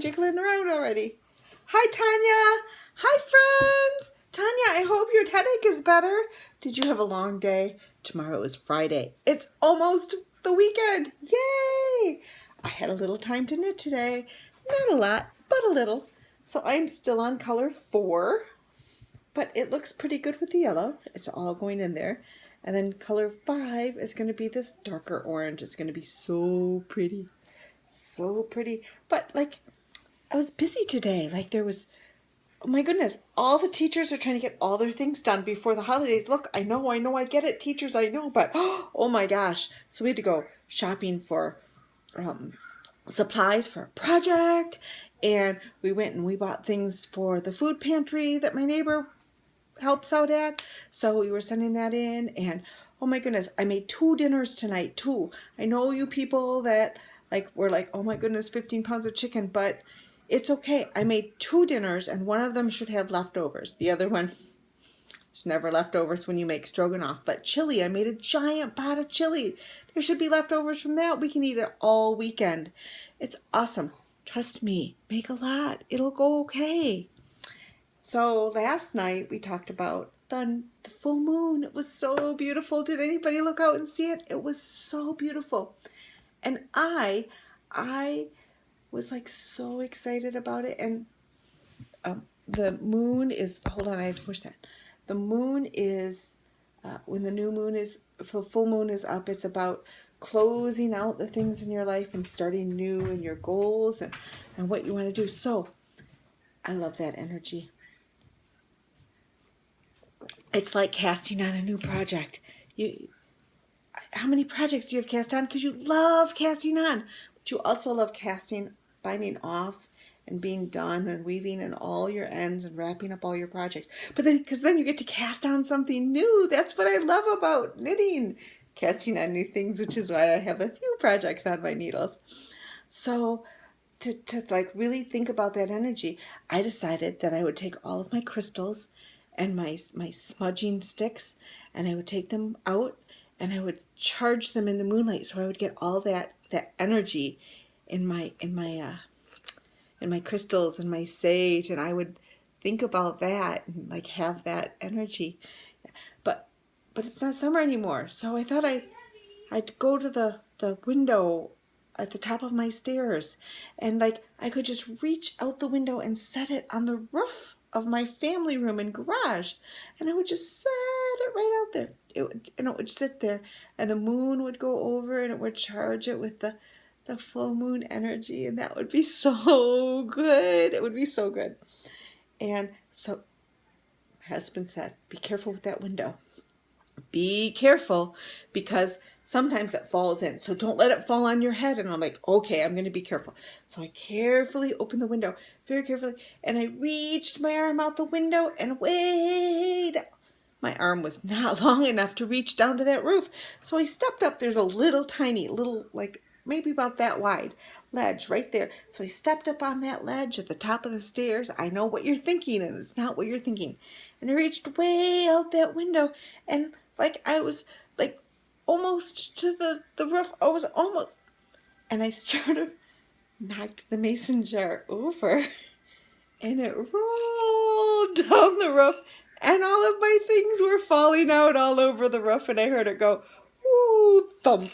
I'm jiggling around already. Hi, Tanya. Hi, friends. Tanya, I hope your headache is better. Did you have a long day? Tomorrow is Friday. It's almost the weekend. Yay! I had a little time to knit today. Not a lot, but a little. So I'm still on color 4, but it looks pretty good with the yellow. It's all going in there. And then color 5 is going to be this darker orange. It's going to be so pretty. So pretty. But like, I was busy today. Like there was, oh my goodness, all the teachers are trying to get all their things done before the holidays. Look, I know, I get it, teachers, I know, but oh my gosh. So we had to go shopping for supplies for a project, and we went and we bought things for the food pantry that my neighbor helps out at. So we were sending that in, and oh my goodness, I made 2 dinners tonight, 2. I know you people that were like, oh my goodness, 15 pounds of chicken, but it's okay. I made 2 dinners, and one of them should have leftovers. The other one, there's never leftovers when you make stroganoff. But chili, I made a giant pot of chili. There should be leftovers from that. We can eat it all weekend. It's awesome. Trust me, make a lot. It'll go okay. So last night we talked about the full moon. It was so beautiful. Did anybody look out and see it? It was so beautiful. And I was like so excited about it. And the moon is, hold on, I have to push that. The moon is, when the new moon is, the full moon is up, it's about closing out the things in your life and starting new and your goals and what you want to do. So I love that energy. It's like casting on a new project. How many projects do you have cast on? Because you love casting on, but you also love casting, binding off, and being done, and weaving in all your ends and wrapping up all your projects. But then, because then you get to cast on something new. That's what I love about knitting, casting on new things, which is why I have a few projects on my needles. So to like really think about that energy, I decided that I would take all of my crystals and my smudging sticks, and I would take them out and I would charge them in the moonlight, so I would get all that energy in my crystals and my sage, and I would think about that and like have that energy. But it's not summer anymore, so I thought I'd go to the window at the top of my stairs, and like I could just reach out the window and set it on the roof of my family room and garage, and I would just set it right out there. It would sit there, and the moon would go over, and it would charge it with the full moon energy, and that would be so good. It would be so good. And so my husband said, be careful with that window. Be careful, because sometimes it falls in, so don't let it fall on your head. And I'm like, okay, I'm going to be careful. So I carefully opened the window, very carefully, and I reached my arm out the window, and wait, my arm was not long enough to reach down to that roof. So I stepped up. There's a little tiny, like maybe about that wide ledge right there. So I stepped up on that ledge at the top of the stairs. I know what you're thinking, and it's not what you're thinking. And I reached way out that window, and like I was like almost to the roof. I was almost, and I sort of knocked the mason jar over, and it rolled down the roof, and all of my things were falling out all over the roof, and I heard it go, ooh, thump.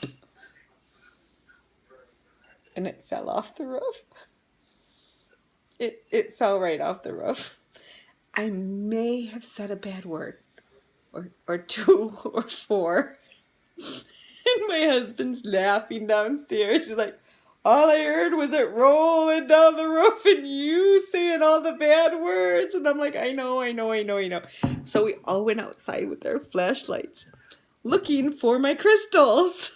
And it fell off the roof. It fell right off the roof. I may have said a bad word, or 2 or 4. And my husband's laughing downstairs. He's like, all I heard was it rolling down the roof and you saying all the bad words. And I'm like, I know. So we all went outside with our flashlights looking for my crystals.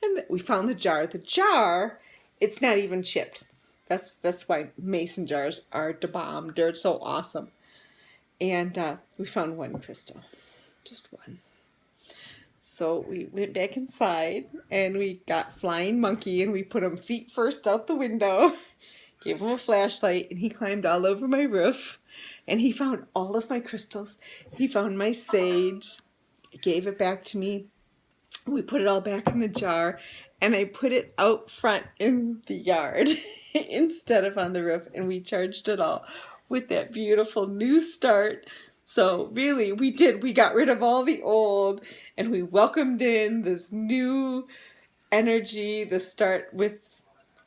And we found the jar. The jar, it's not even chipped. That's why mason jars are the bomb. They're so awesome. And we found 1 crystal, just 1. So we went back inside, and we got Flying Monkey, and we put him feet first out the window, gave him a flashlight, and he climbed all over my roof, and he found all of my crystals. He found my sage, gave it back to me. We put it all back in the jar, and I put it out front in the yard instead of on the roof, and we charged it all with that beautiful new start. So really, we got rid of all the old, and we welcomed in this new energy, the start with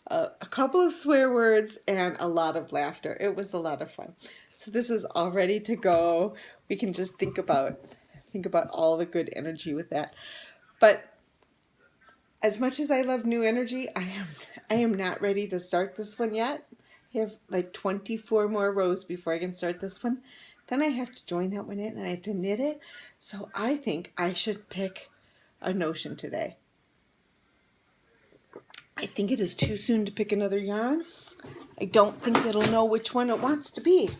a couple of swear words and a lot of laughter. It was a lot of fun. So this is all ready to go. We can just think about all the good energy with that. But as much as I love new energy, I am not ready to start this one yet. I have like 24 more rows before I can start this one. Then I have to join that one in and I have to knit it. So I think I should pick a notion today. I think it is too soon to pick another yarn. I don't think it'll know which one it wants to be.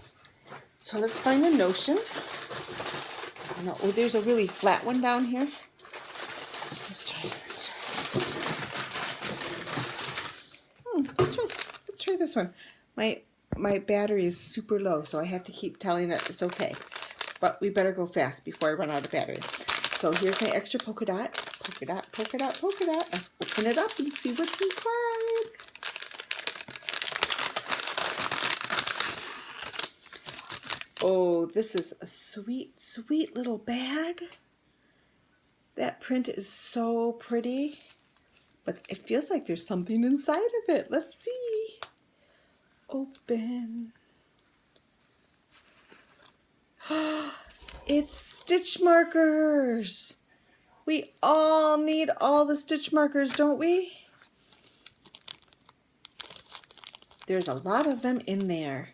So let's find a notion. Oh, there's a really flat one down here. Let's try. Let's try this one. My battery is super low, so I have to keep telling it it's okay. But we better go fast before I run out of battery. So here's my extra polka dot. Polka dot, polka dot, polka dot. Let's open it up and see what's inside. Oh, this is a sweet, sweet little bag. That print is so pretty. But it feels like there's something inside of it. Let's see. Open. It's stitch markers. We all need all the stitch markers, don't we? There's a lot of them in there.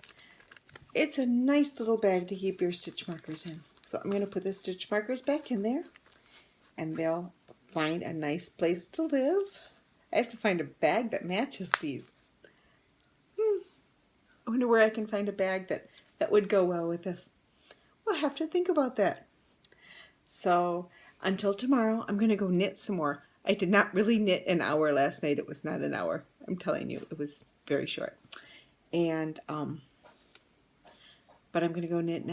It's a nice little bag to keep your stitch markers in. So I'm going to put the stitch markers back in there, and they'll find a nice place to live. I have to find a bag that matches these. I wonder where I can find a bag that would go well with this. We'll have to think about that. So until tomorrow, I'm going to go knit some more. I did not really knit an hour last night. It was not an hour. I'm telling you, it was very short. And but I'm going to go knit now.